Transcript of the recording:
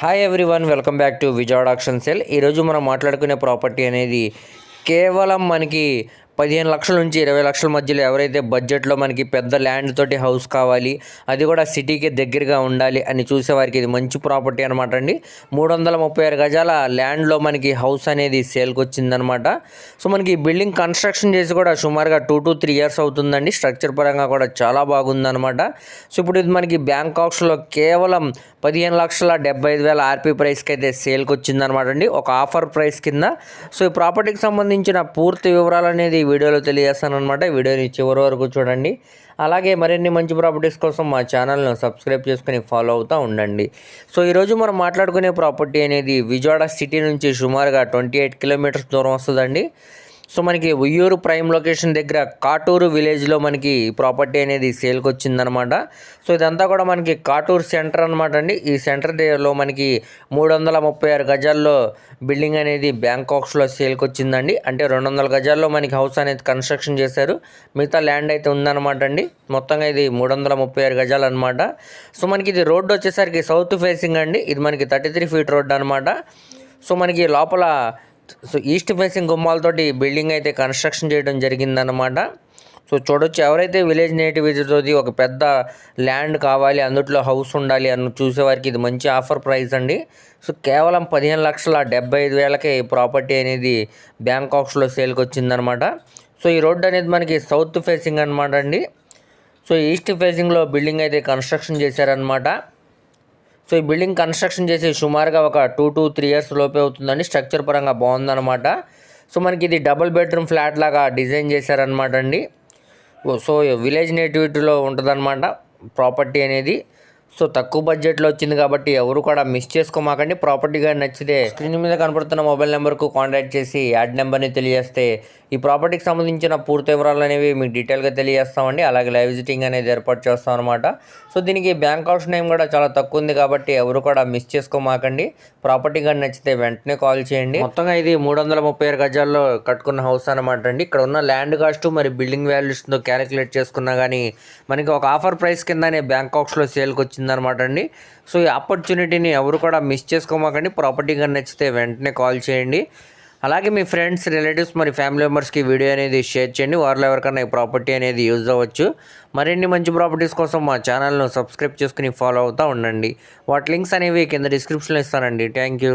Hi everyone, welcome back to Vijayawada auction sale. ఈరోజు మనం మాట్లాడుకునే ప్రాపర్టీ అనేది కేవలం మనకి 15 లక్షల నుంచి 20 లక్షల మధ్యలో ఎవరైతే బడ్జెట్లో మనకి పెద్ద ల్యాండ్ తోటి హౌస్ కావాలి, అది కూడా సిటీకి దగ్గరగా ఉండాలి అని చూసేవారికి ఇది మంచి ప్రాపర్టీ అనమాట అండి. 336 గజాల ల్యాండ్లో మనకి హౌస్ అనేది సేల్కి వచ్చిందనమాట. సో మనకి బిల్డింగ్ కన్స్ట్రక్షన్ చేసి కూడా సుమారుగా 2 to 3 ఇయర్స్ అవుతుందండి. స్ట్రక్చర్ పరంగా కూడా చాలా బాగుందనమాట. సో ఇప్పుడు ఇది మనకి బ్యాంకాక్స్లో కేవలం 15,75,000 ఆర్పీ ప్రైస్కి అయితే సేల్కి వచ్చిందనమాట అండి, ఒక ఆఫర్ ప్రైస్ కింద. సో ఈ ప్రాపర్టీకి సంబంధించిన పూర్తి వివరాలు అనేది వీడియోలో తెలియజేస్తాను అనమాట. వీడియోని చివరి వరకు చూడండి. అలాగే మరిన్ని మంచి ప్రాపర్టీస్ కోసం మా ఛానల్ను సబ్స్క్రైబ్ చేసుకుని ఫాలో అవుతూ ఉండండి. సో ఈరోజు మనం మాట్లాడుకునే ప్రాపర్టీ అనేది విజయవాడ సిటీ నుంచి సుమారుగా 28 కిలోమీటర్స్ దూరం వస్తుందండి. సో మనకి ఉయ్యూరు ప్రైమ్ లొకేషన్ దగ్గర కాటూరు విలేజ్లో మనకి ప్రాపర్టీ అనేది సేల్కి వచ్చిందనమాట. సో ఇదంతా కూడా మనకి కాటూరు సెంటర్ అనమాట అండి. ఈ సెంటర్ దగ్గరలో మనకి 336 గజాల్లో బిల్డింగ్ అనేది బ్యాంకాక్స్లో సేల్కి వచ్చిందండి. అంటే 200 గజాల్లో మనకి హౌస్ అనేది కన్స్ట్రక్షన్ చేశారు, మిగతా ల్యాండ్ అయితే ఉందన్నమాట అండి. మొత్తంగా ఇది 336 గజాలు అనమాట. సో మనకి ఇది రోడ్డు వచ్చేసరికి సౌత్ ఫేసింగ్ అండి. ఇది మనకి 33 ఫీట్ రోడ్ అనమాట. సో మనకి లోపల ఈస్ట్ ఫేసింగ్ గుమ్మాలతోటి బిల్డింగ్ అయితే కన్స్ట్రక్షన్ చేయడం జరిగిందనమాట. సో చూడొచ్చు, ఎవరైతే విలేజ్ నేటివిటీతోటి ఒక పెద్ద ల్యాండ్ కావాలి, అందుట్లో హౌస్ ఉండాలి అని చూసేవారికి ఇది మంచి ఆఫర్ ప్రైస్ అండి. సో కేవలం 15,75,000కే ఈ ప్రాపర్టీ అనేది బ్యాంకాక్స్లో సేల్కి వచ్చిందనమాట. సో ఈ రోడ్డు అనేది మనకి సౌత్ ఫేసింగ్ అనమాట అండి. సో ఈస్ట్ ఫేసింగ్లో బిల్డింగ్ అయితే కన్స్ట్రక్షన్ చేశారనమాట. సో ఈ బిల్డింగ్ కన్స్ట్రక్షన్ చేసి సుమారుగా ఒక 2 to 3 ఇయర్స్ లోపే అవుతుందండి. స్ట్రక్చర్ పరంగా బాగుందన్నమాట. సో మనకి ఇది డబుల్ బెడ్రూమ్ ఫ్లాట్ లాగా డిజైన్ చేశారనమాట అండి. సో విలేజ్ నేటివిటీలో ఉంటుందన్నమాట ప్రాపర్టీ అనేది. సో తక్కువ బడ్జెట్లో వచ్చింది కాబట్టి ఎవరు కూడా మిస్ చేసుకోమాకండి. ప్రాపర్టీ కానీ నచ్చితే స్క్రీన్ మీద కనపడుతున్న మొబైల్ నెంబర్కు కాంటాక్ట్ చేసి యాడ్ నెంబర్ని తెలియజేస్తే ఈ ప్రాపర్టీకి సంబంధించిన పూర్తి వివరాలు అనేవి మీకు డీటెయిల్గా తెలియజేస్తామండి. అలాగే లైవ్ విజిటింగ్ అనేది ఏర్పాటు చేస్తాం అనమాట. సో దీనికి బ్యాంకాక్స్ నేమ్ కూడా చాలా తక్కువ ఉంది కాబట్టి ఎవరు కూడా మిస్ చేసుకోమాకండి. ప్రాపర్టీ కానీ నచ్చితే వెంటనే కాల్ చేయండి. మొత్తంగా ఇది 336 గజాల్లో కట్టుకున్న హౌస్ అనమాట అండి. ఇక్కడ ఉన్న ల్యాండ్ కాస్ట్ మరి బిల్డింగ్ వాల్యూస్తో క్యాలిక్యులేట్ చేసుకున్నా కానీ మనకి ఒక ఆఫర్ ప్రైస్ కిందనే బ్యాంకాక్స్లో సేల్కి వచ్చిందనమాట అండి. సో ఈ ఆపర్చునిటీని ఎవరు కూడా మిస్ చేసుకోమాకండి. ప్రాపర్టీ కానీ నచ్చితే వెంటనే కాల్ చేయండి. అలాగే మీ ఫ్రెండ్స్, రిలేటివ్స్, మరి ఫ్యామిలీ మెంబర్స్కి వీడియో అనేది షేర్ చేయండి. వారిలో ఎవరికైనా ఈ ప్రాపర్టీ అనేది యూజ్ అవ్వచ్చు. మరిన్ని మంచి ప్రాపర్టీస్ కోసం మా ఛానల్ను సబ్స్క్రైబ్ చేసుకుని ఫాలో అవుతూ ఉండండి. వాటి లింక్స్ అనేవి కింద డిస్క్రిప్షన్లో ఇస్తానండి. Thank you.